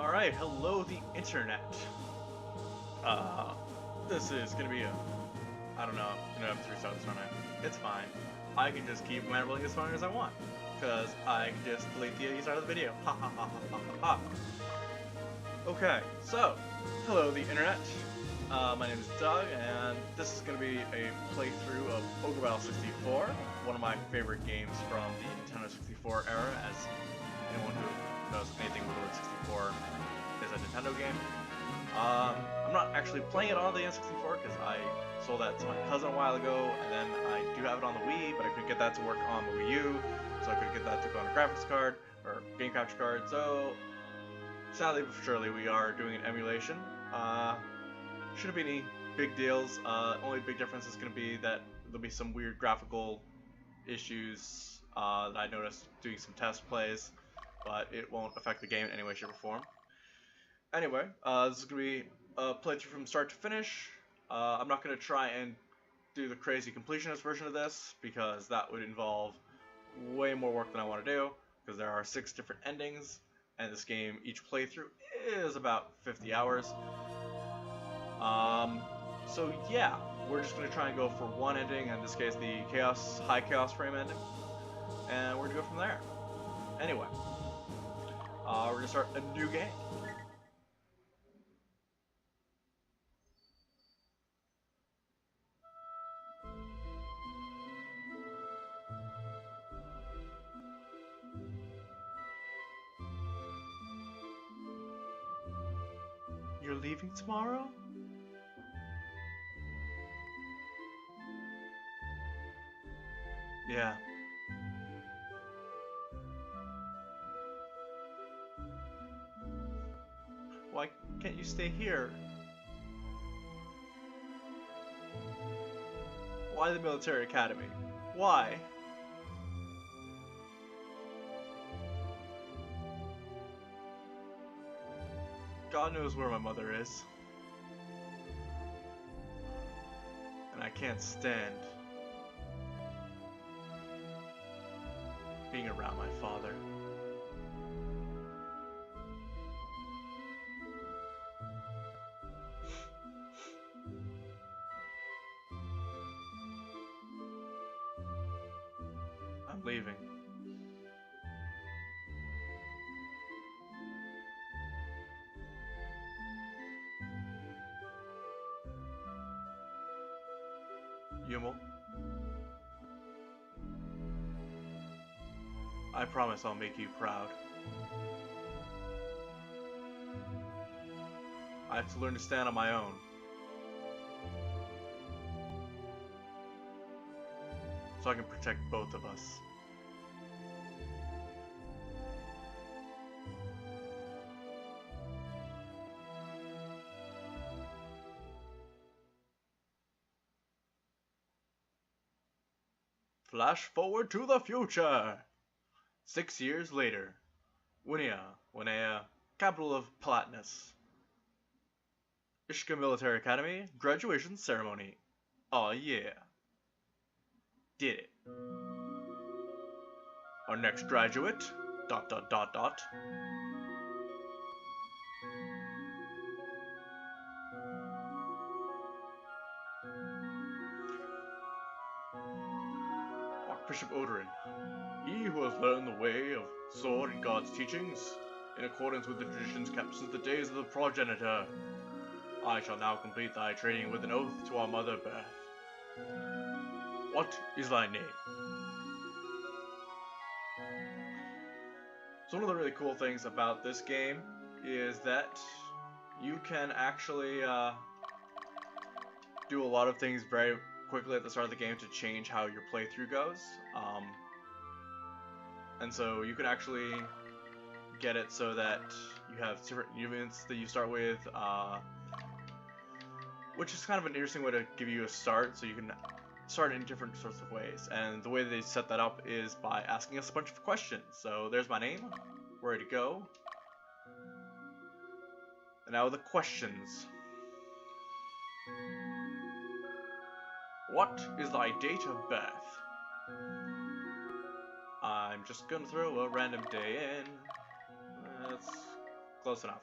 Alright, hello the internet. This is gonna be I don't know, I'm gonna have 3 starts, aren't I? It's fine. I can just keep rambling as long as I want. Because I can just delete the start of the video. Ha ha ha ha ha ha ha. Okay, so, hello the internet. My name is Doug, and this is gonna be a playthrough of Ogre Battle 64, one of my favorite games from the Nintendo 64 era, as anyone who knows anything with the word 64 is a Nintendo game. I'm not actually playing it on the N64 because I sold that to my cousin a while ago, and then I do have it on the Wii, but I couldn't get that to work on the Wii U, so I couldn't get that to go on a graphics card, or game capture card, so sadly but surely we are doing an emulation. Shouldn't be any big deals. Only big difference is going to be that there'll be some weird graphical issues that I noticed doing some test plays, but it won't affect the game in any way, shape, or form. Anyway, this is going to be a playthrough from start to finish. I'm not going to try and do the crazy completionist version of this, because that would involve way more work than I want to do, because there are 6 different endings, and this game, each playthrough is about 50 hours. So yeah, we're just going to try and go for one ending, in this case the high chaos frame ending, and we're going to go from there. Anyway, we're going to start a new game. You're leaving tomorrow? Yeah. Why can't you stay here? Why the military academy? Why? God knows where my mother is. And I can't stand being around my father. I'm leaving. Yummel, I promise I'll make you proud. I have to learn to stand on my own. So I can protect both of us. Flash forward to the future! 6 years later. Winea, capital of Palatinus. Ishka Military Academy, graduation ceremony. Aw yeah. Did it. Our next graduate, ... Archbishop Odorin. He who has learned the way of sword and God's teachings, in accordance with the traditions kept since the days of the progenitor. I shall now complete thy training with an oath to our mother Beth. What is thy name? So one of the really cool things about this game is that you can actually do a lot of things very quickly at the start of the game to change how your playthrough goes. And so you can actually get it so that you have different units that you start with, which is kind of an interesting way to give you a start, so you can start in different sorts of ways. And the way they set that up is by asking us a bunch of questions. So there's my name, where to go, and now the questions. What is thy date of birth? I'm just gonna throw a random day in. Let's Close enough.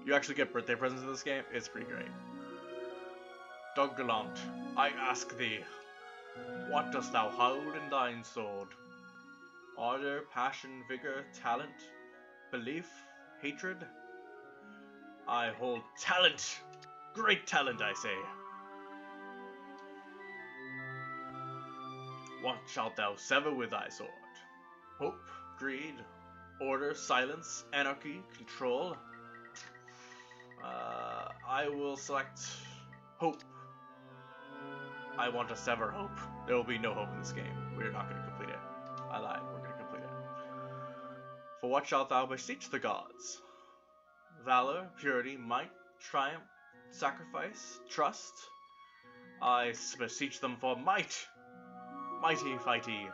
You actually get birthday presents in this game. It's pretty great. Dog Gallant, I ask thee, what dost thou hold in thine sword? Ardor, passion, vigor, talent, belief, hatred? I hold talent! Great talent, I say! What shalt thou sever with thy sword? Hope, greed, order, silence, anarchy, control? I will select hope. I want to sever hope. There will be no hope in this game. We're not going to complete it. I lied. We're going to complete it. For what shalt thou beseech the gods? Valor, purity, might, triumph, sacrifice, trust? I beseech them for might. Mighty fighty.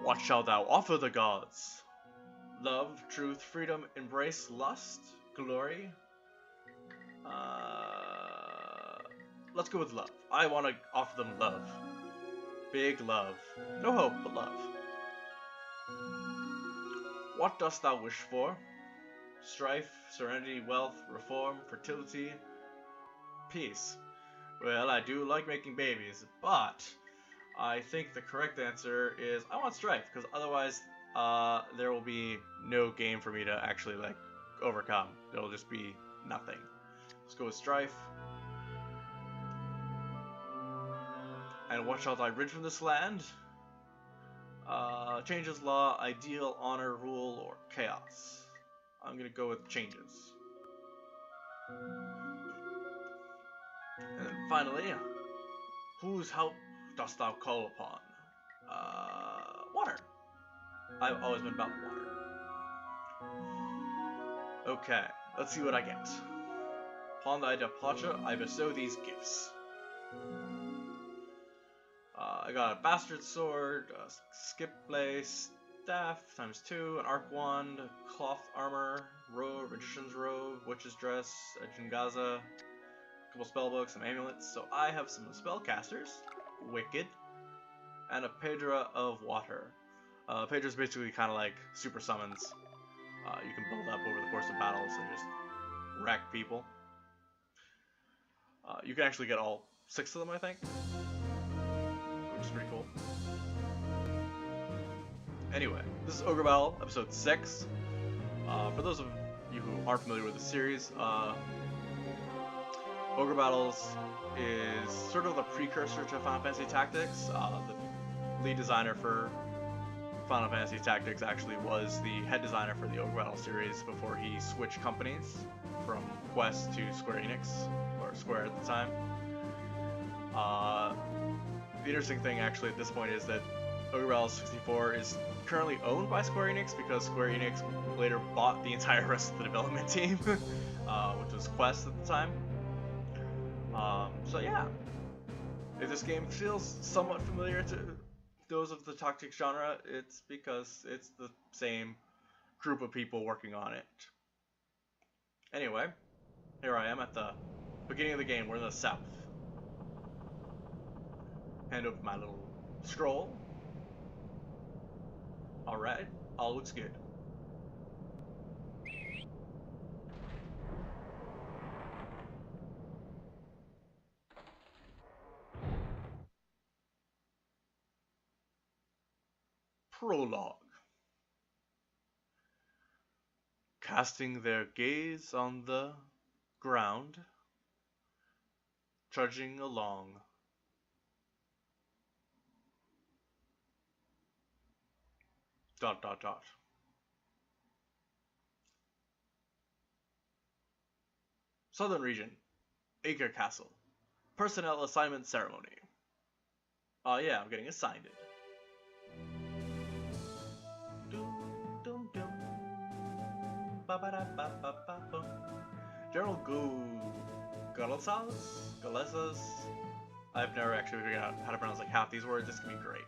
What shalt thou offer the gods? Love, truth, freedom, embrace, lust, glory? Let's go with love. I want to offer them love. Big love. No hope, but love. What dost thou wish for? Strife, serenity, wealth, reform, fertility, peace. Well, I do like making babies, but I think the correct answer is I want strife, because otherwise there will be no game for me to actually like overcome. It'll just be nothing. Let's go with strife. And what shalt I rid from this land? Changes, law, ideal, honor, rule, or chaos. I'm gonna go with changes. And then finally, whose help dost thou call upon? Water. I've always been about water. Okay, let's see what I get. Upon thy departure, I bestow these gifts. I got a bastard sword, a skip blaze, staff ×2, an arc wand, cloth armor, robe, magician's robe, witch's dress, a jingaza, a couple spellbooks, some amulets. So I have some spellcasters, wicked, and a Pedra of water. Pedra's basically kind of like super summons. You can build up over the course of battles and just wreck people. You can actually get all 6 of them, I think, which is pretty cool. Anyway, this is Ogre Battle, episode 6. For those of you who aren't familiar with the series, Ogre Battles is sort of the precursor to Final Fantasy Tactics. The lead designer for Final Fantasy Tactics actually was the head designer for the Ogre Battle series before he switched companies from Quest to Square Enix, or Square at the time. The interesting thing actually at this point is that Ogre Battle 64 is currently owned by Square Enix because Square Enix later bought the entire rest of the development team, which was Quest at the time. So yeah, if this game feels somewhat familiar to those of the Tactics genre, it's because it's the same group of people working on it. Anyway, here I am at the beginning of the game. We're in the south. Hand over my little scroll. Alright, all looks good. Prologue. Casting their gaze on the ground, trudging along. Dot dot dot. Southern Region, Acre Castle. Personnel assignment ceremony. Oh yeah, I'm getting assigned it. General Galesas. I've never actually figured out how to pronounce like half these words. This is gonna be great.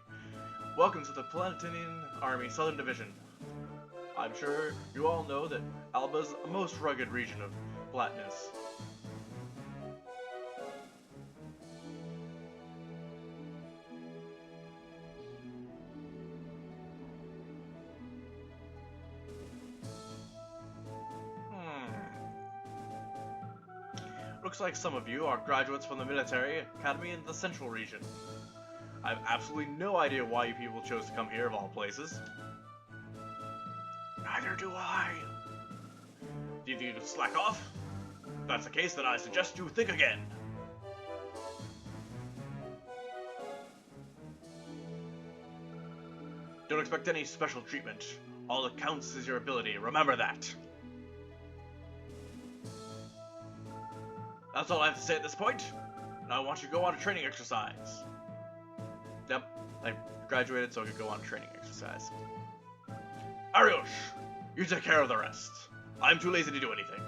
Welcome to the Planetinian Army Southern Division. I'm sure you all know that Alba's a most rugged region of flatness. Looks like some of you are graduates from the military academy in the central region. I have absolutely no idea why you people chose to come here of all places. Neither do I. Do you think you can slack off? If that's the case, then I suggest you think again. Don't expect any special treatment. All that counts is your ability, remember that. That's all I have to say at this point. Now I want you to go on a training exercise. Yep, I graduated so I could go on a training exercise. Ariush, you take care of the rest. I'm too lazy to do anything.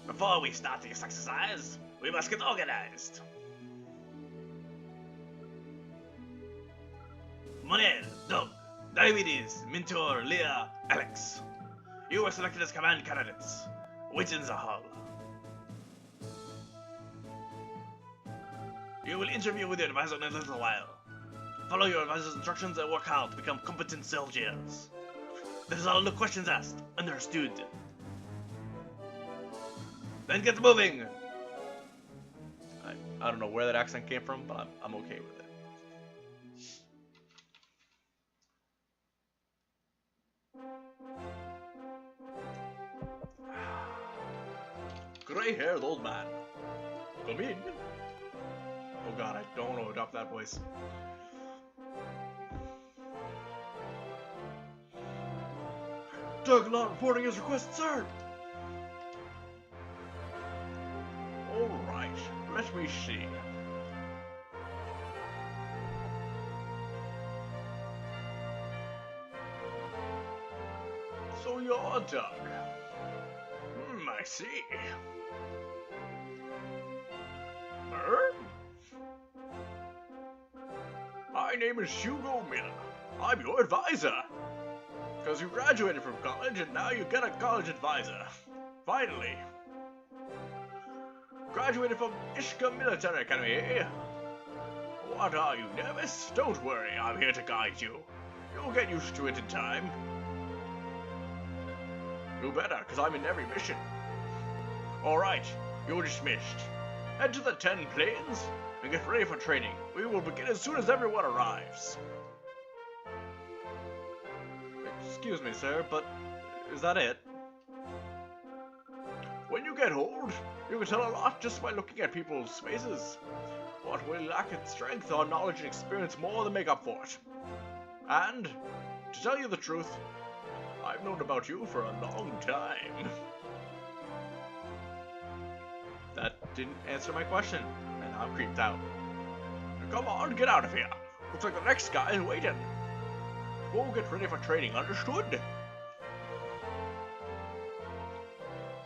Before we start this exercise, we must get organized. Monel, Doug, Diomedes, Mentor, Leah, Alex. You were selected as command candidates. Wait in the hall. You will interview with your advisor in a little while. Follow your advisor's instructions and work hard to become competent soldiers. That is all the questions asked. Understood. Then get moving! I don't know where that accent came from, but I'm okay with it. Gray-haired old man. Come in. Oh god, I don't want to adopt that voice. Doug not reporting as requested, sir! Alright, let me see. So you're Doug. I see. My name is Hugo Miller. I'm your advisor. Because you graduated from college and now you get a college advisor. Finally. Graduated from Ishka Military Academy, eh? What, are you nervous? Don't worry, I'm here to guide you. You'll get used to it in time. You better, because I'm in every mission. Alright, you're dismissed. Head to the 10 planes and get ready for training. We will begin as soon as everyone arrives. Excuse me, sir, but is that it? When you get old, you can tell a lot just by looking at people's faces. What we lack in strength or knowledge and experience more than make up for it. And, to tell you the truth, I've known about you for a long time. That didn't answer my question, and I'm creeped out. Come on, get out of here. Looks like the next guy is waiting. Go get ready for training, understood?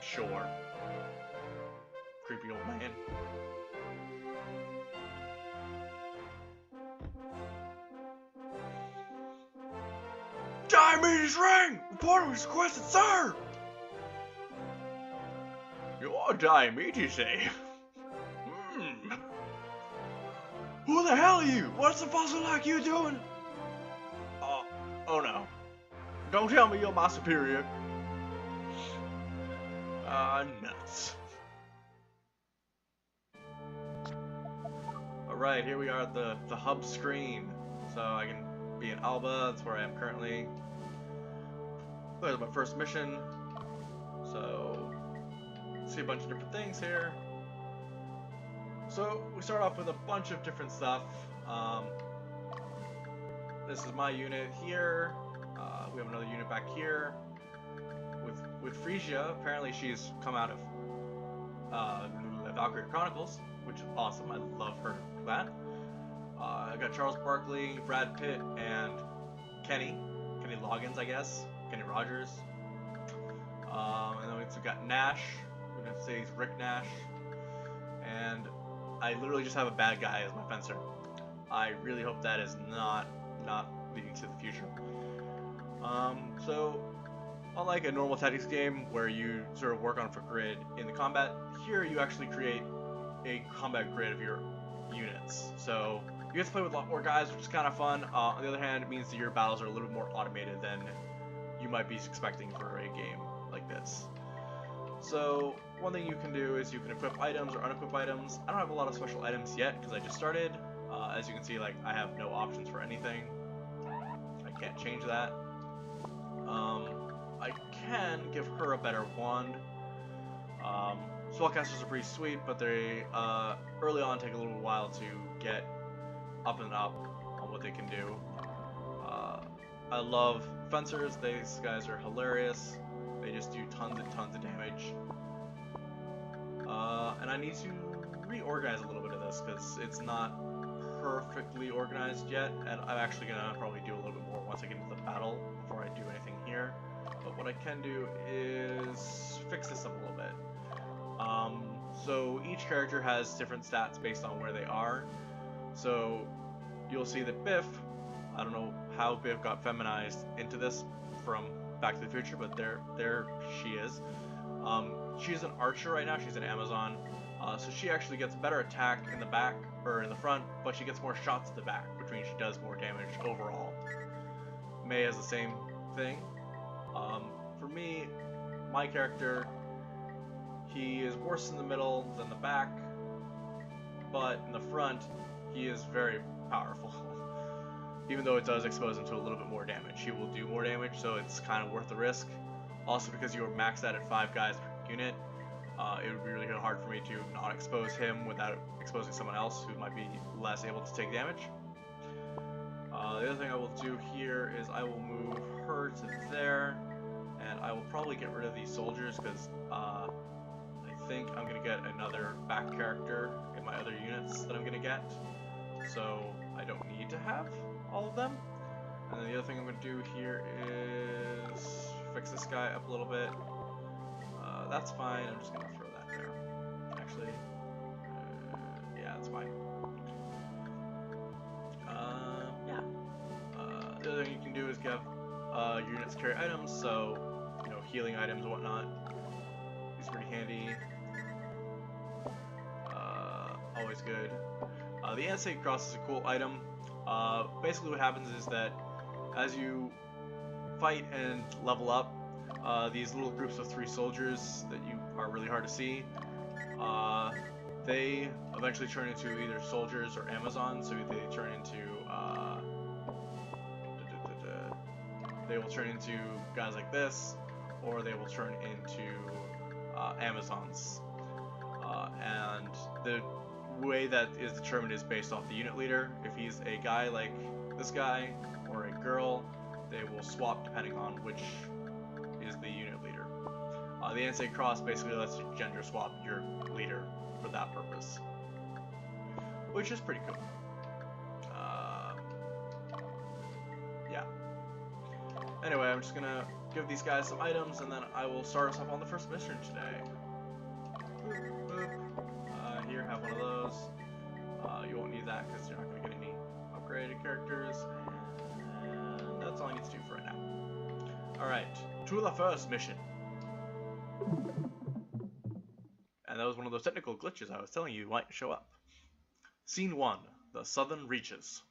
Sure. Creepy old man. Diomedes ring! Reporter is requested, sir! You're Diomedes, eh? Who the hell are you? What's a fossil like you doing? Oh no. Don't tell me you're my superior. Nuts. Alright, here we are at the hub screen. So I can be in Alba, that's where I am currently. There's my first mission. So, see a bunch of different things here. So, we start off with a bunch of different stuff. This is my unit here. We have another unit back here. With Frisia, apparently she's come out of Valkyrie Chronicles, which is awesome. I love her for that. I got Charles Barkley, Brad Pitt, and Kenny Loggins, I guess. Kenny Rogers. And then we've got Nash. We're gonna say he's Rick Nash. And I literally just have a bad guy as my fencer. I really hope that is not leading to the future. So, unlike a normal tactics game where you sort of work on for grid in the combat, here you actually create a combat grid of your units. So You get to play with a lot more guys, which is kind of fun. On the other hand, it means that your battles are a little bit more automated than you might be expecting for a game like this. So one thing you can do is you can equip items or unequip items. I don't have a lot of special items yet because I just started. As you can see, like, I have no options for anything. I can't change that. I can give her a better wand. Spellcasters are pretty sweet, but they early on take a little while to get up and up on what they can do. I love fencers. These guys are hilarious. They just do tons and tons of damage. And I need to reorganize a little bit of this because it's not perfectly organized yet, and I'm actually gonna probably do a little bit more once I get into the battle before I do anything here. But what I can do is fix this up a little bit. So each character has different stats based on where they are. So you'll see that Biff, I don't know how Biff got feminized into this from Back to the Future, but there she is. She's an archer right now. She's an Amazon. So she actually gets better attack in the back or in the front, but she gets more shots at the back, which means she does more damage overall. May has the same thing. For me, my character, he is worse in the middle than the back, but in the front, he is very powerful. Even though it does expose him to a little bit more damage, he will do more damage, so it's kind of worth the risk. Also, because you are maxed out at 5 guys per unit, it would be really hard for me to not expose him without exposing someone else who might be less able to take damage. The other thing I will do here is I will move her to there, and I will probably get rid of these soldiers because I think I'm going to get another back character in my other units that I'm going to get, so I don't need to have all of them. And then the other thing I'm going to do here is fix this guy up a little bit. That's fine, I'm just going to throw that there. Actually, yeah, that's fine. Yeah. The other thing you can do is give units carry items, so, you know, healing items and whatnot. These are pretty handy. Always good. The Ancient Cross is a cool item. Basically what happens is that as you fight and level up, these little groups of 3 soldiers that you are really hard to see, they eventually turn into either soldiers or Amazons, so they turn into, they will turn into guys like this, or they will turn into Amazons. And the way that is determined is based off the unit leader. If he's a guy like this guy, or a girl, they will swap depending on which is the unit leader. The NSA Cross basically lets you gender swap your leader for that purpose, which is pretty cool. Yeah. Anyway, I'm just gonna give these guys some items, and then I will start us off on the first mission today. Boop, boop. Here, have one of those. You won't need that because you're not gonna get any upgraded characters, and that's all I need to do for right now. Alright, to the first mission. And that was one of those technical glitches I was telling you might show up. Scene 1, the Southern Reaches.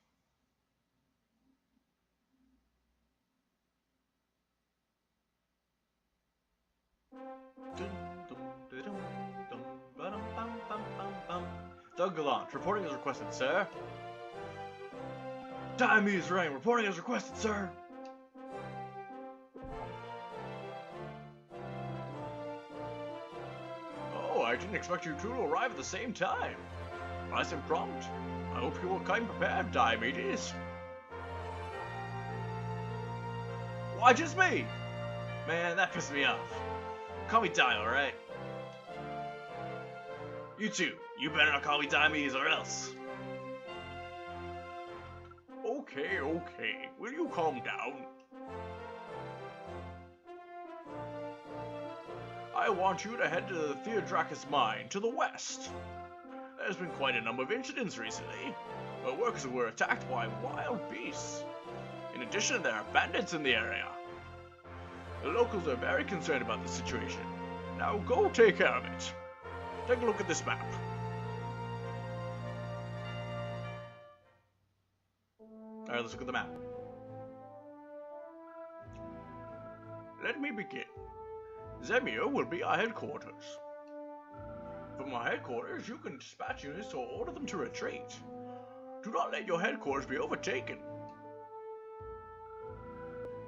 Doug Gallant, reporting as requested, sir. Diamese Ring, reporting as requested, sir. Oh, I didn't expect you two to arrive at the same time. Nice and prompt. I hope you will come prepared, Diomedes. Why just me? Man, that pissed me off. Call me Dio, alright? You two, you better not call me Diomedes or else. Okay, okay. Will you calm down? I want you to head to the Theodracus mine to the west. There's been quite a number of incidents recently, where workers were attacked by wild beasts. In addition, there are bandits in the area. The locals are very concerned about the situation. Now go take care of it. Take a look at this map. Alright, let's look at the map. Let me begin. Zemir will be our headquarters. From our headquarters, you can dispatch units or order them to retreat. Do not let your headquarters be overtaken.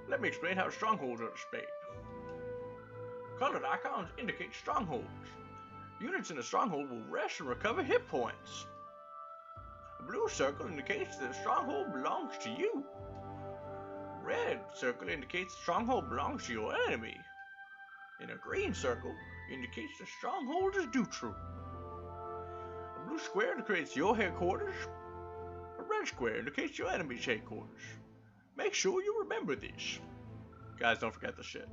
Let me explain how strongholds are displayed. Colored icons indicate strongholds. Units in a stronghold will rest and recover hit points. A blue circle indicates that the stronghold belongs to you. Red circle indicates the stronghold belongs to your enemy. And a green circle indicates the stronghold is neutral. A blue square indicates your headquarters. A red square indicates your enemy's headquarters. Make sure you remember this. Guys, don't forget this shit.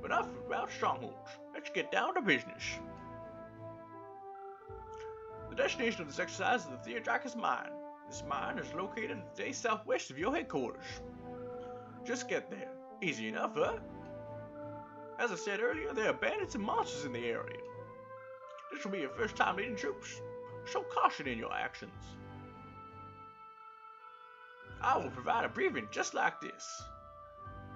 Enough about strongholds. Let's get down to business. The destination of this exercise is the Theodrakis mine. This mine is located in the day southwest of your headquarters. Just get there. Easy enough, huh? As I said earlier, there are bandits and monsters in the area. This will be your first time leading troops. Show caution in your actions. I will provide a briefing just like this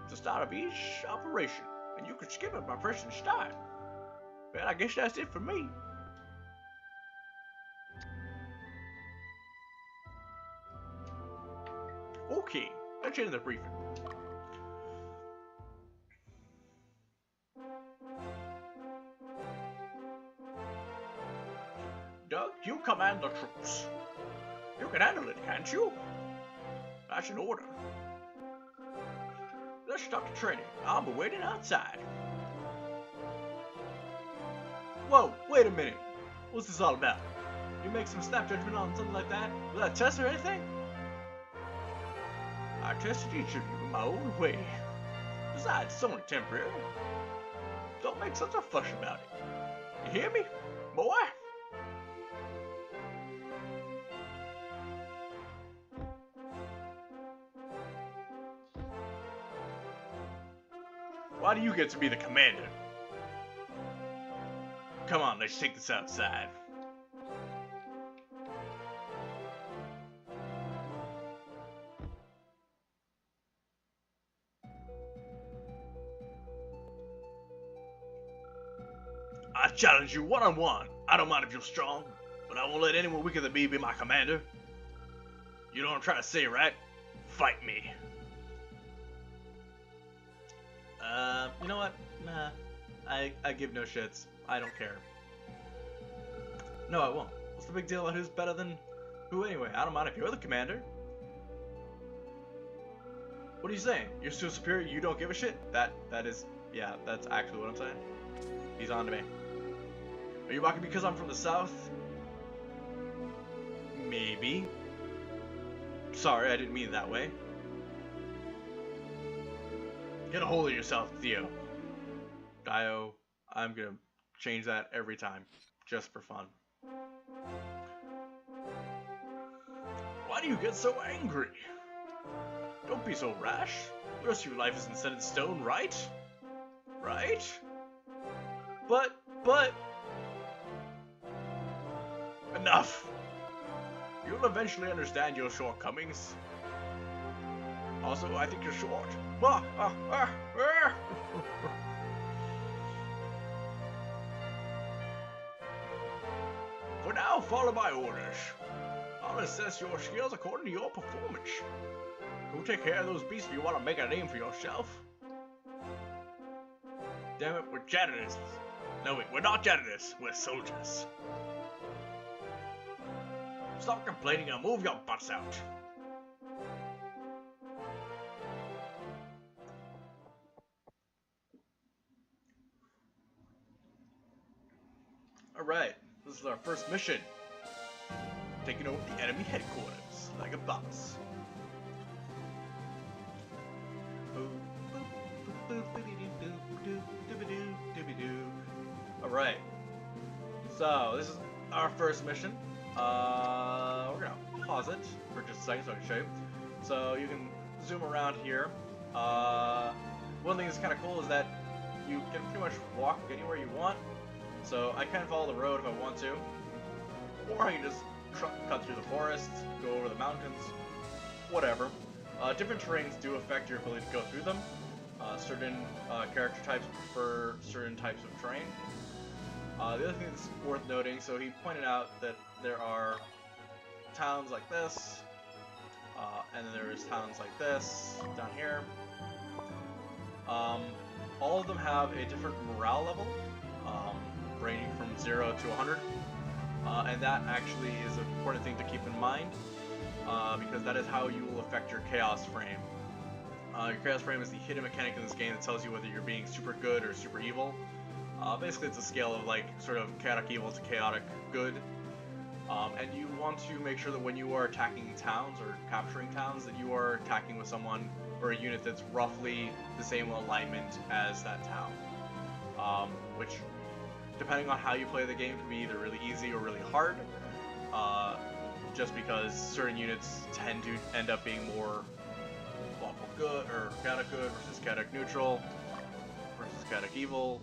at the start of each operation, and you can skip it by pressing start. But I guess that's it for me. Okay, let's end the briefing. Doug, you command the troops. You can handle it, can't you? That's an order. Let's start the training. I'll be waiting outside. Whoa, wait a minute. What's this all about? You make some snap judgment on something like that? Was that a test or anything? I tested each of you in my own way. Besides, it's only temporary. Don't make such a fuss about it. You hear me, boy? Why do you get to be the commander? Come on, let's take this outside. I challenge you one-on-one. I don't mind if you're strong, but I won't let anyone weaker than me be my commander. You know what I'm trying to say, right? Fight me. You know what? Nah. I give no shits. I don't care. No, I won't. What's the big deal about who's better than who anyway? I don't mind if you're the commander. What are you saying? You're so superior you don't give a shit? That is, yeah, that's actually what I'm saying. He's on to me. Are you mocking because I'm from the south? Maybe. Sorry, I didn't mean it that way. Get a hold of yourself, Theo. Dio, I'm gonna change that every time, just for fun. Why do you get so angry? Don't be so rash. The rest of your life isn't set in stone, right? Right? But... Enough! You'll eventually understand your shortcomings. Also, I think you're short. For now, follow my orders. I'll assess your skills according to your performance. Go take care of those beasts if you want to make a name for yourself. Damn it, we're janitors. No wait, we're not janitors, we're soldiers. Stop complaining and move your butts out. Alright, this is our first mission. Taking over the enemy headquarters like a boss. Alright, so this is our first mission. We're gonna pause it for just a second so I can show you. So you can zoom around here. One thing that's kind of cool is that you can pretty much walk anywhere you want. So I can follow the road if I want to, or I can just cut through the forest, go over the mountains. whatever. Different terrains do affect your ability to go through them. Certain character types prefer certain types of terrain. The other thing that's worth noting, so he pointed out that there are towns like this, and then there's towns like this down here. All of them have a different morale level, ranging from 0 to 100, and that actually is an important thing to keep in mind, because that is how you will affect your chaos frame. Your chaos frame is the hidden mechanic in this game that tells you whether you're being super good or super evil. Basically, it's a scale of like sort of chaotic evil to chaotic good. And you want to make sure that when you are attacking towns or capturing towns, that you are attacking with someone or a unit that's roughly the same alignment as that town. Which, depending on how you play the game, can be either really easy or really hard. Just because certain units tend to end up being more lawful good or chaotic good versus chaotic neutral versus chaotic evil,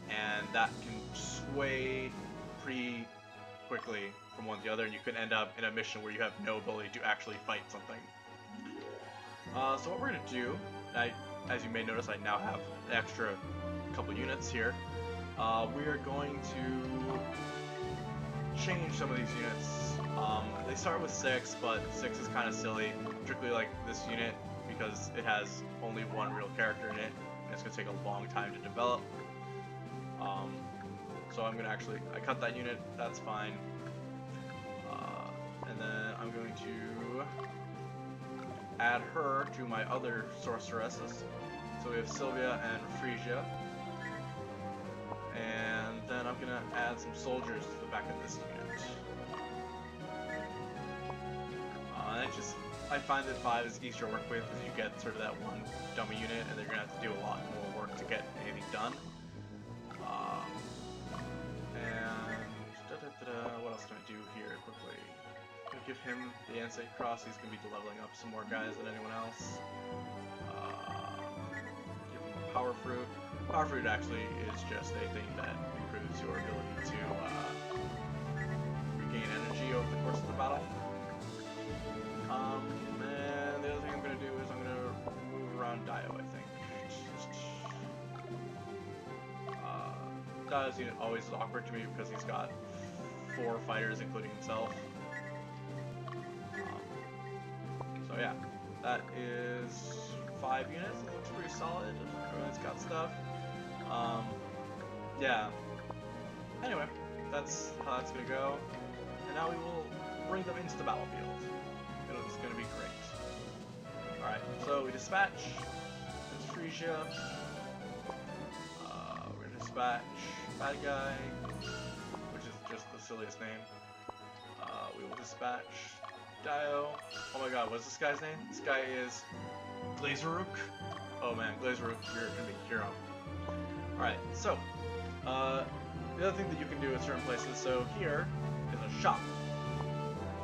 and that can sway pretty quickly from one to the other, and you could end up in a mission where you have no ability to actually fight something. So what we're going to do, as you may notice, I now have an extra couple units here. We are going to change some of these units. They start with 6, but 6 is kind of silly, particularly like this unit, because it has only one real character in it, and it's going to take a long time to develop. So I'm going to I cut that unit, that's fine. And then I'm going to add her to my other sorceresses. So we have Sylvia and Frisia. And then I'm going to add some soldiers to the back of this unit. I find that 5 is easier to work with because you get sort of that one dummy unit, and they're going to have to do a lot more work to get anything done. What else can I do here quickly? I'm going to give him the Ansate Cross. He's going to be leveling up some more guys than anyone else. Give him a Power Fruit. Power Fruit actually is just a thing that improves your ability to regain energy over the course of the battle. And the other thing I'm going to do is I'm going to move around Dio, I think. Dio's unit always is awkward to me because he's got 4 fighters, including himself. So yeah, that is 5 units. It looks pretty solid. Everyone's got stuff. Yeah. Anyway, that's how that's gonna go. And now we will bring them into the battlefield. It's gonna be great. Alright, so we dispatch. It's Frisia. We're gonna dispatch bad guy, which is just the silliest name. We will dispatch Dio. Oh my god, what's this guy's name? This guy is Glazeruk. Oh man, Glazeruk, you're gonna be a hero. Alright, so, the other thing that you can do at certain places, so here is a shop.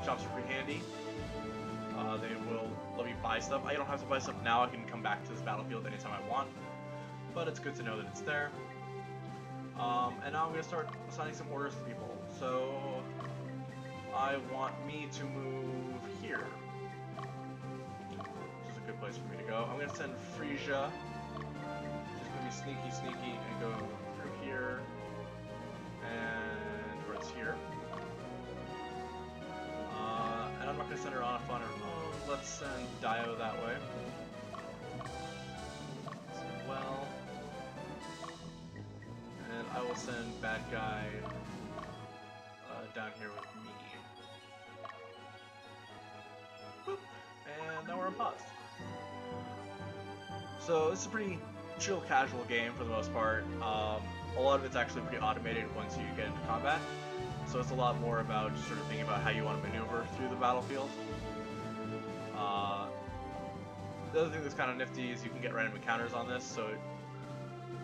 Shops are pretty handy. They will let me buy stuff. I don't have to buy stuff now, I can come back to this battlefield anytime I want. But it's good to know that it's there. And now I'm going to start assigning some orders to people. So, I want me to move here. Which is a good place for me to go. I'm going to send Frisia. She's going to be sneaky, and go through here. And towards here. And I'm not going to send her off on her own. Let's send Dio that way. As well. And I will send bad guy down here with me. Boop. And now we're on pause. So this is a pretty chill, casual game for the most part. A lot of it's actually pretty automated once you get into combat. So it's a lot more about just sort of thinking about how you want to maneuver through the battlefield. The other thing that's kind of nifty is you can get random encounters on this. So,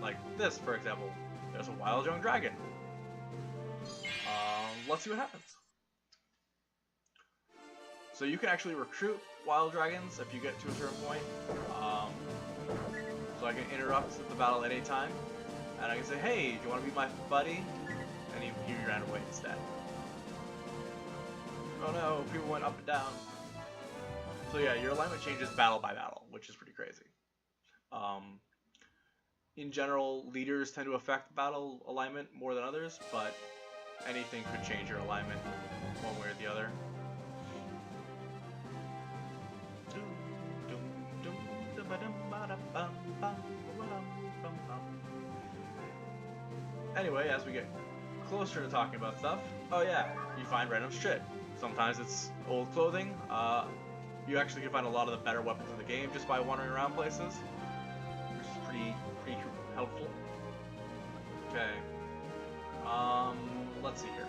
like this, for example. There's a wild young dragon. Let's see what happens. So you can actually recruit wild dragons if you get to a certain point. So I can interrupt the battle at any time, and I can say, "Hey, do you want to be my buddy?" And he ran away instead. Oh no! People went up and down. So yeah, your alignment changes battle by battle, which is pretty crazy. In general, leaders tend to affect battle alignment more than others, but anything could change your alignment one way or the other. Anyway, as we get closer to talking about stuff, oh yeah, you find random shit. Sometimes it's old clothing. You actually can find a lot of the better weapons in the game just by wandering around places, which is pretty helpful. Okay. Let's see here.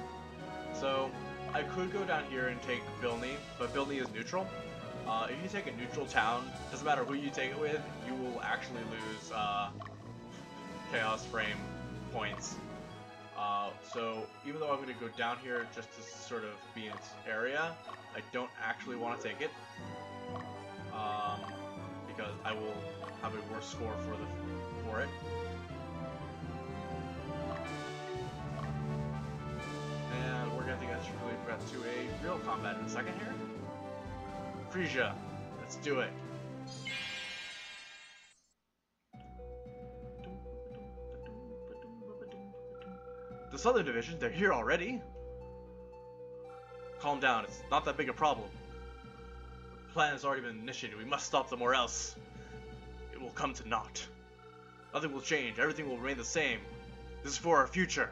So I could go down here and take Vilni, but Vilni is neutral. If you take a neutral town, doesn't matter who you take it with, you will actually lose Chaos Frame points. So even though I'm going to go down here just to sort of be in its area, I don't actually want to take it, because I will have a worse score for it. And we're going to really progress to a real combat in a second here. Frisia, let's do it. The Southern Division, they're here already. Calm down, it's not that big a problem. The plan has already been initiated, we must stop them or else it will come to naught. Nothing will change, everything will remain the same. This is for our future.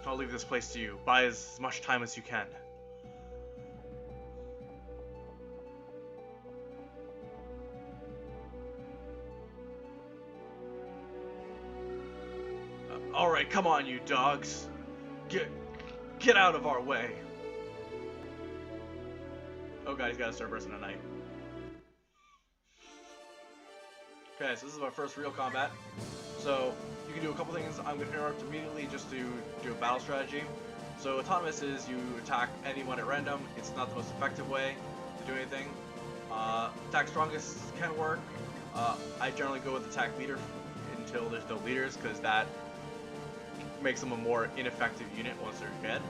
I'll leave this place to you. Buy as much time as you can. Alright, come on, you dogs. Get out of our way. Oh god, he's got a Cerberus and a Knight. Okay, so this is our first real combat. So, you can do a couple things. I'm going to interrupt immediately just to do a battle strategy. So, autonomous is you attack anyone at random. It's not the most effective way to do anything. Attack strongest can work. I generally go with attack leader until there's no leaders, because that makes them a more ineffective unit once they're dead.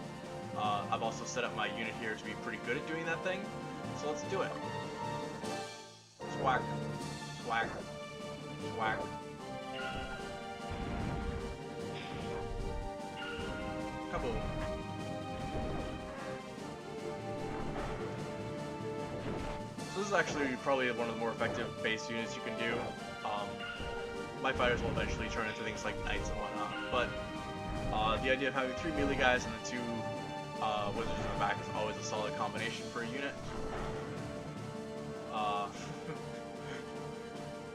I've also set up my unit here to be pretty good at doing that thing, so let's do it. Swack, swack, swack. Kaboom. So this is actually probably one of the more effective base units you can do. My fighters will eventually turn into things like knights and whatnot, but the idea of having 3 melee guys and the 2 wizards in the back is always a solid combination for a unit.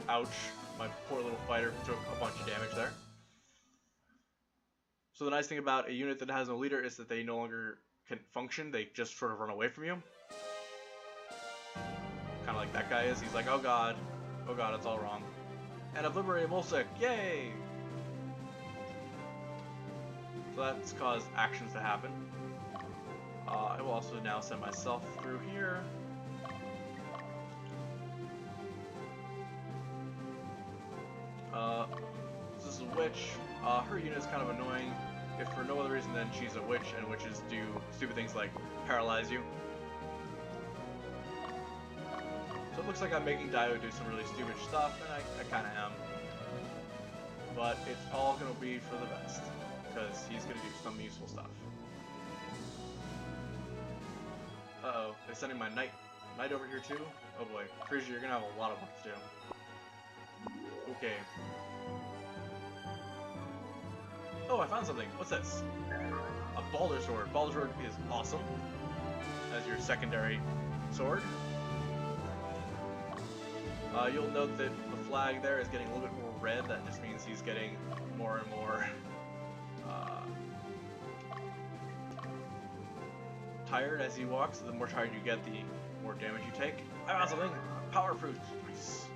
Ouch, my poor little fighter took a bunch of damage there. So the nice thing about a unit that has no leader is that they no longer can function, they just sort of run away from you. Kind of like that guy is, he's like, oh god, it's all wrong. And I've liberated Molsek, yay! So that's caused actions to happen. I will also now send myself through here. This is a witch. Her unit is kind of annoying, if for no other reason than she's a witch, and witches do stupid things like paralyze you. So it looks like I'm making Dio do some really stupid stuff, and I kind of am. But it's all going to be for the best, because he's going to do some useful stuff. Uh-oh, they're sending my knight over here too? Oh boy, Frisia, you're going to have a lot of work to do. Okay. Oh, I found something. What's this? A Balder Sword. Balder Sword is awesome as your secondary sword. You'll note that the flag there is getting a little bit more red. That just means he's getting more and more tired as he walks. The more tired you get, the more damage you take. I found something! Power fruit! Nice.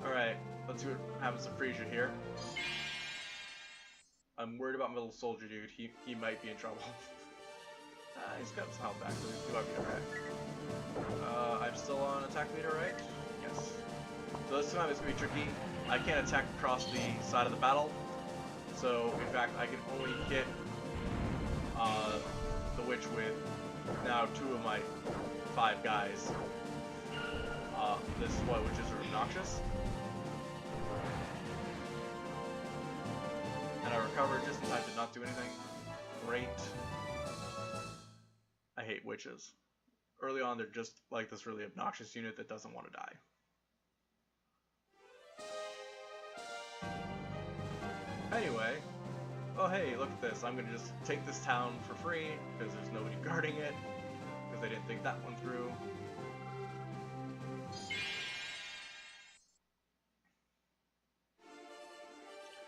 Alright, let's see what happens to Frisia here. I'm worried about my little soldier dude. He might be in trouble. He's got some health back, so he might be alright. I'm still on attack leader, right? Yes. So this time it's going to be tricky. I can't attack across the side of the battle. So, in fact, I can only hit the witch with now 2 of my 5 guys. This is why witches are obnoxious. And I recovered just in time to not do anything. Great. I hate witches. Early on, they're just like this really obnoxious unit that doesn't want to die. Anyway, oh hey, look at this. I'm gonna just take this town for free because there's nobody guarding it because they didn't think that one through.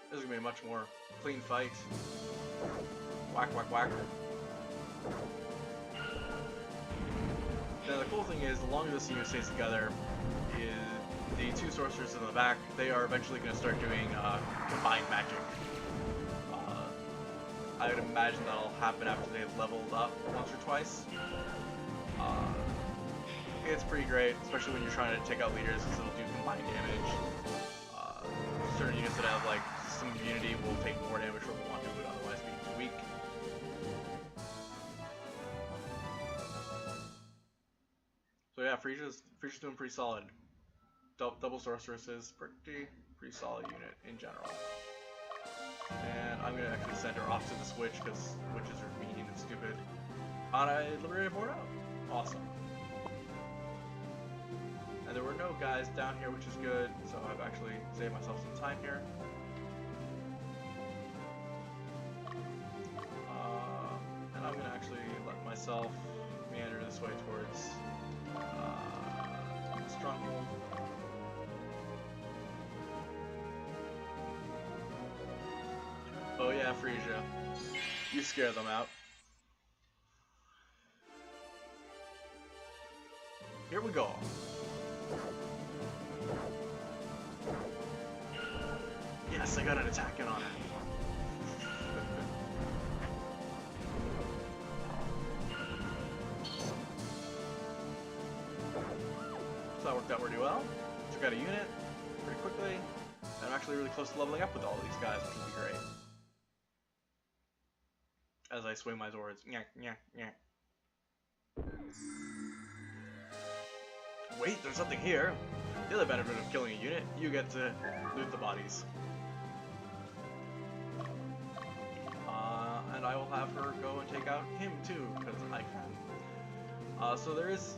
This is gonna be a much more clean fight. Whack, whack, whack. Now the cool thing is, the longer this unit stays together, is the 2 sorcerers in the back, they are eventually going to start doing combined magic. I would imagine that'll happen after they've leveled up once or twice. It's pretty great, especially when you're trying to take out leaders, because it'll do combined damage. Certain units that have like some immunity will take more damage from one who would otherwise be too weak. So yeah, Frisia's doing pretty solid. Double sorceress is pretty solid unit in general. And I'm gonna actually send her off to the switch because witches are mean and stupid. And I liberated Bordeaux. Awesome. And there were no guys down here, which is good. So I've actually saved myself some time here. And I'm gonna actually let myself meander this way towards Stronghold. Oh yeah, Frisia. You scare them out. Here we go. Yes, I got an attack in on it. So that worked out pretty well. Took out a unit pretty quickly. I'm actually really close to leveling up with all of these guys, which would be great. As I swing my swords. Nyah, nyah, nyah. Wait, there's something here. The other benefit of killing a unit, you get to loot the bodies. And I will have her go and take out him too, because I can. So there is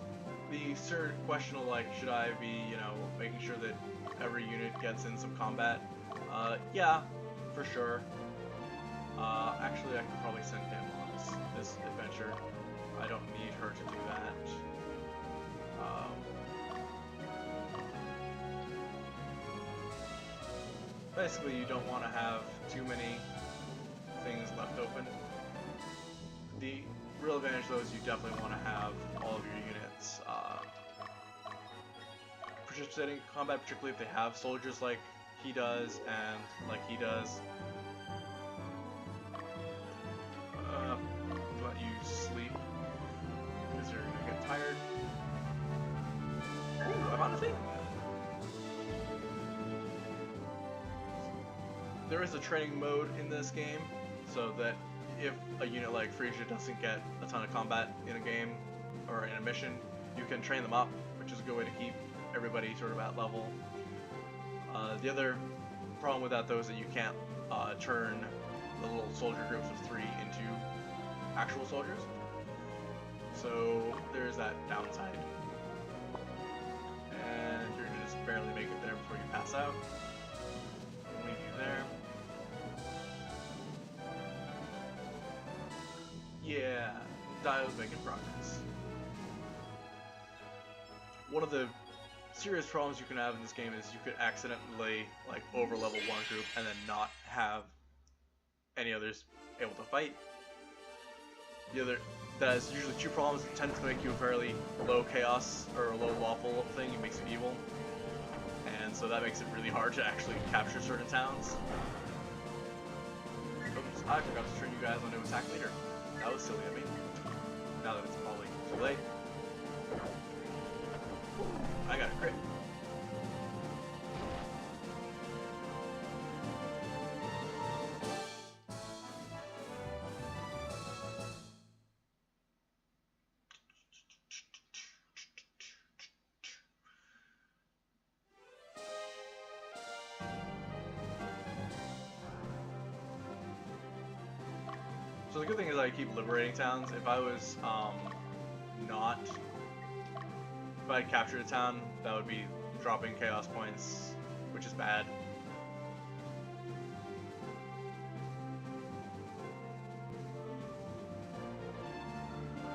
the certain question of like, should I be, you know, making sure that every unit gets in some combat? Yeah, for sure. Actually, I could probably send him on this adventure. I don't need her to do that. Basically, you don't want to have too many things left open. The real advantage, though, is you definitely want to have all of your units participating in combat, particularly if they have soldiers like he does and like he does. Let you sleep because you're gonna get tired. Ooh, I found a thing. There is a training mode in this game, so that if a unit like Frisia doesn't get a ton of combat in a game or in a mission, you can train them up, which is a good way to keep everybody sort of at level. The other problem with that, though, is that you can't turn the little soldier groups of 3 into actual soldiers. So there's that downside. And you're gonna just barely make it there before you pass out. I'll leave you there. Yeah, Dio's making progress. One of the serious problems you can have in this game is you could accidentally like over level one group and then not have any others able to fight. The other, that has usually 2 problems. It tends to make you a fairly low chaos or a low lawful thing. It makes you evil, and so that makes it really hard to actually capture certain towns. Oops, I forgot to turn you guys onto attack leader. That was silly of me. Now that it's probably too late. I got a crit. So the good thing is I keep liberating towns. If I was not, if I captured a town, that would be dropping chaos points, which is bad.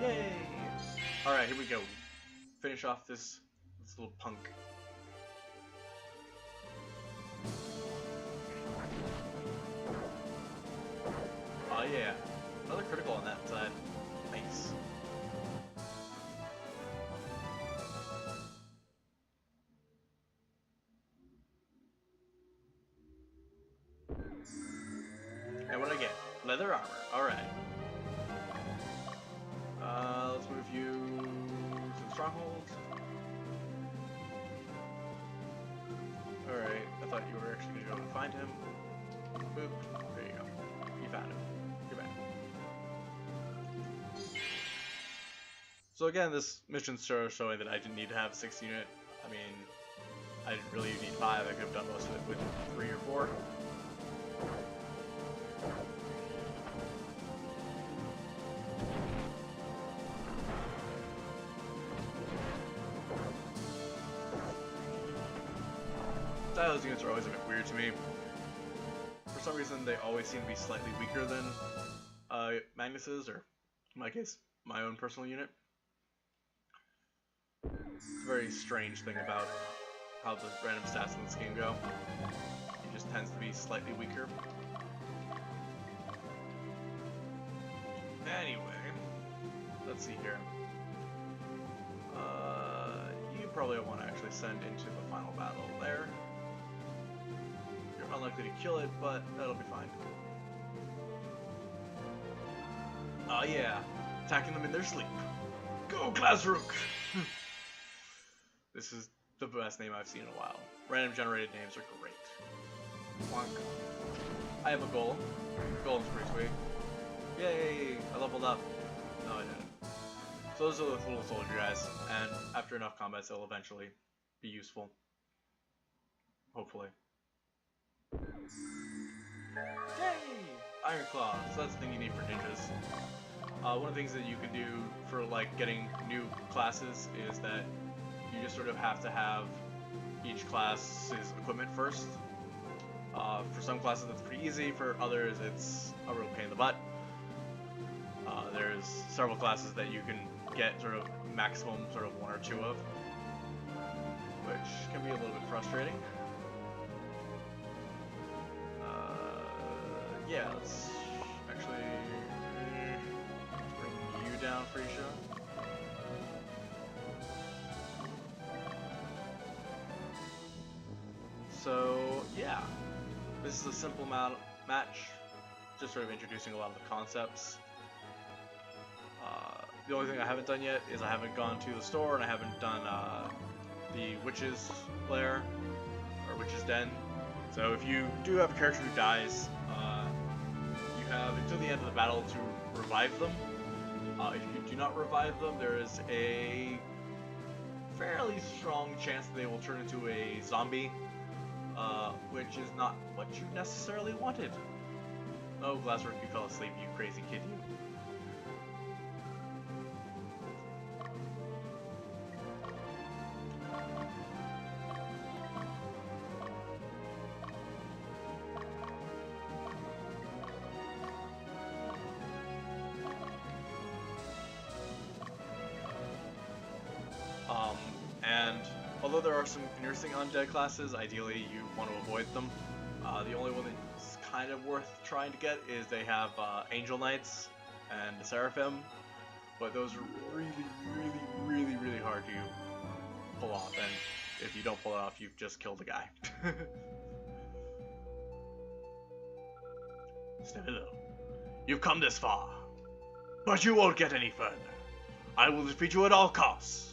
Yay! Alright, here we go. Finish off this little punk. Oh yeah. Another critical on that side. Nice. And what did I get? Leather armor. Alright. Let's move you to the stronghold. Alright, I thought you were actually going to go and find him. Boop. There you go. You found him. You're back. So again, this mission's showing that I didn't need to have a 6 unit. I mean, I didn't really need 5. I could have done most of it with 3 or 4. Those units are always a bit weird to me. For some reason, they always seem to be slightly weaker than Magnus's, or in my case, my own personal unit. It's a very strange thing about how the random stats in this game go. It just tends to be slightly weaker. Anyway, let's see here. You probably want to actually send into the final battle there. You're unlikely to kill it, but that'll be fine. Oh yeah, attacking them in their sleep. Go, Glazrook! This is the best name I've seen in a while. Random generated names are great. Plonk. I have a golem. Golem's pretty sweet. Yay! I leveled up. No, I didn't. So those are the little soldier guys, and after enough combats, they'll eventually be useful. Hopefully. Yay! Iron Claw. So that's the thing you need for ninjas. One of the things that you can do for like getting new classes is that you just sort of have to have each class's equipment first. For some classes that's pretty easy, for others it's a real pain in the butt. There's several classes that you can get sort of maximum sort of 1 or 2 of, which can be a little bit frustrating. Yeah, let's actually bring you down, Freesia. So yeah, this is a simple match, just sort of introducing a lot of the concepts. The only thing I haven't done yet is I haven't gone to the store and I haven't done the Witch's Lair, or Witch's Den. So if you do have a character who dies, you have until the end of the battle to revive them. If you do not revive them, there is a fairly strong chance that they will turn into a zombie, which is not what you necessarily wanted. Oh, Glazrook, you fell asleep, you crazy kid, you. And although there are some interesting undead classes, ideally you want to avoid them. The only one that's kind of worth trying to get is they have Angel Knights and Seraphim, but those are really hard to pull off, and if you don't pull it off, you've just killed a guy. Hello. You've come this far, but you won't get any further. I will defeat you at all costs.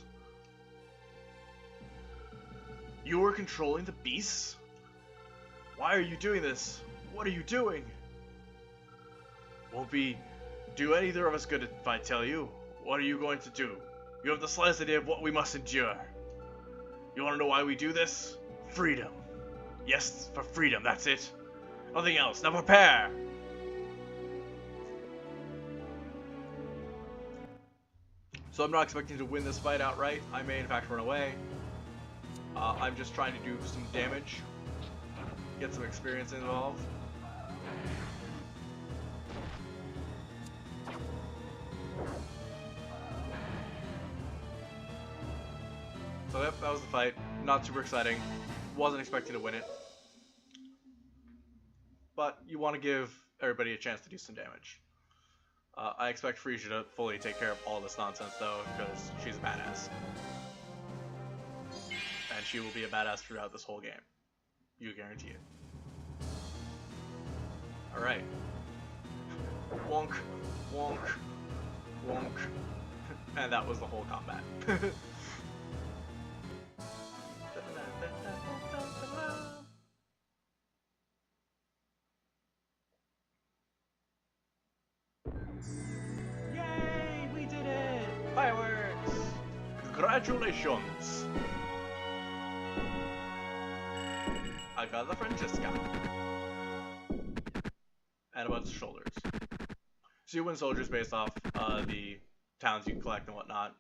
You were controlling the beasts? Why are you doing this? What are you doing? Won't do either of us good if I tell you. What are you going to do? You have the slightest idea of what we must endure. You want to know why we do this? Freedom. Yes, for freedom, that's it. Nothing else. Now prepare! So I'm not expecting to win this fight outright. I may in fact run away. I'm just trying to do some damage, get some experience involved. So yep, that was the fight. Not super exciting. Wasn't expecting to win it. But you want to give everybody a chance to do some damage. I expect Frisia to fully take care of all this nonsense though, because she's a badass. And she will be a badass throughout this whole game. You guarantee it. Alright. Wonk, wonk, wonk. And that was the whole combat. Yay! We did it! Fireworks! Congratulations! I got the Francesca. And a bunch of shoulders. So you win soldiers based off the towns you collect and whatnot.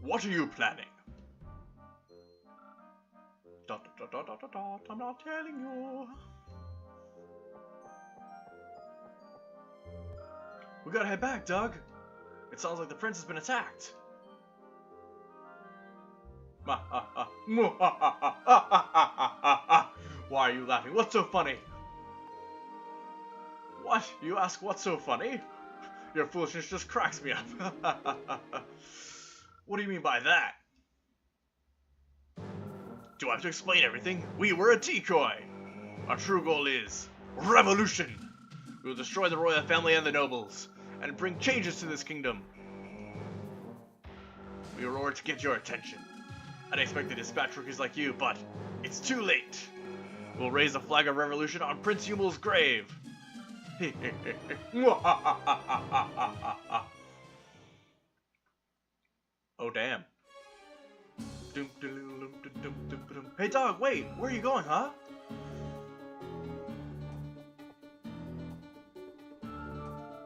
What are you planning? Dot, dot, dot, dot, dot, dot. I'm not telling you. We gotta head back, Doug. It sounds like the prince has been attacked. Why are you laughing? What's so funny? What? You ask what's so funny? Your foolishness just cracks me up. What do you mean by that? Do I have to explain everything? We were a decoy. Our true goal is revolution. We will destroy the royal family and the nobles, and bring changes to this kingdom. We were ordered to get your attention. I didn't expect to dispatch rookies like you, but it's too late. We'll raise the flag of revolution on Prince Yumel's grave. Oh damn. Hey dog, wait, where are you going, huh?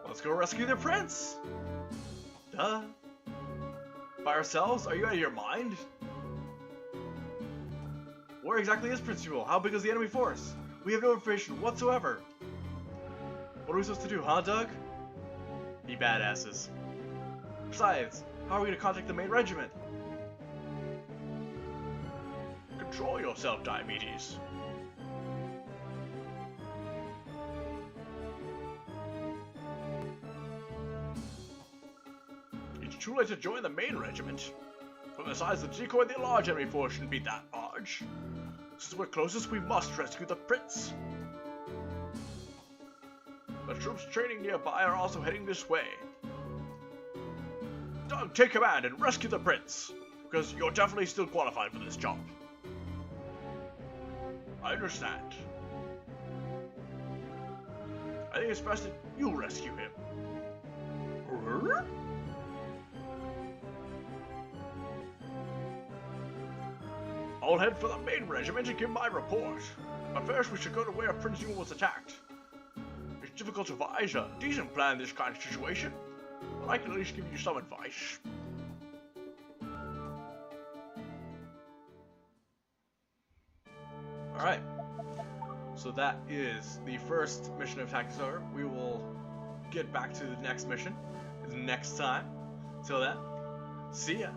Let's go rescue the prince! Duh. By ourselves? Are you out of your mind? Where exactly is Prince Yule? How big is the enemy force? We have no information whatsoever. What are we supposed to do, huh, Doug? Be badasses. Besides, how are we going to contact the main regiment? Control yourself, Diabetes. It's too late to join the main regiment. From the size of the decoy, the large enemy force shouldn't be that large. Since we're closest, we must rescue the prince. The troops training nearby are also heading this way. Doug, take command and rescue the prince, because you're definitely still qualified for this job. I understand. I think it's best that you rescue him. I'll head for the main regiment and give my report. But first we should go to where Prince Yule was attacked. It's difficult to devise a decent plan in this kind of situation, but I can at least give you some advice. Alright. So that is the first mission of Tactics over. We will get back to the next mission next time. Till then, see ya.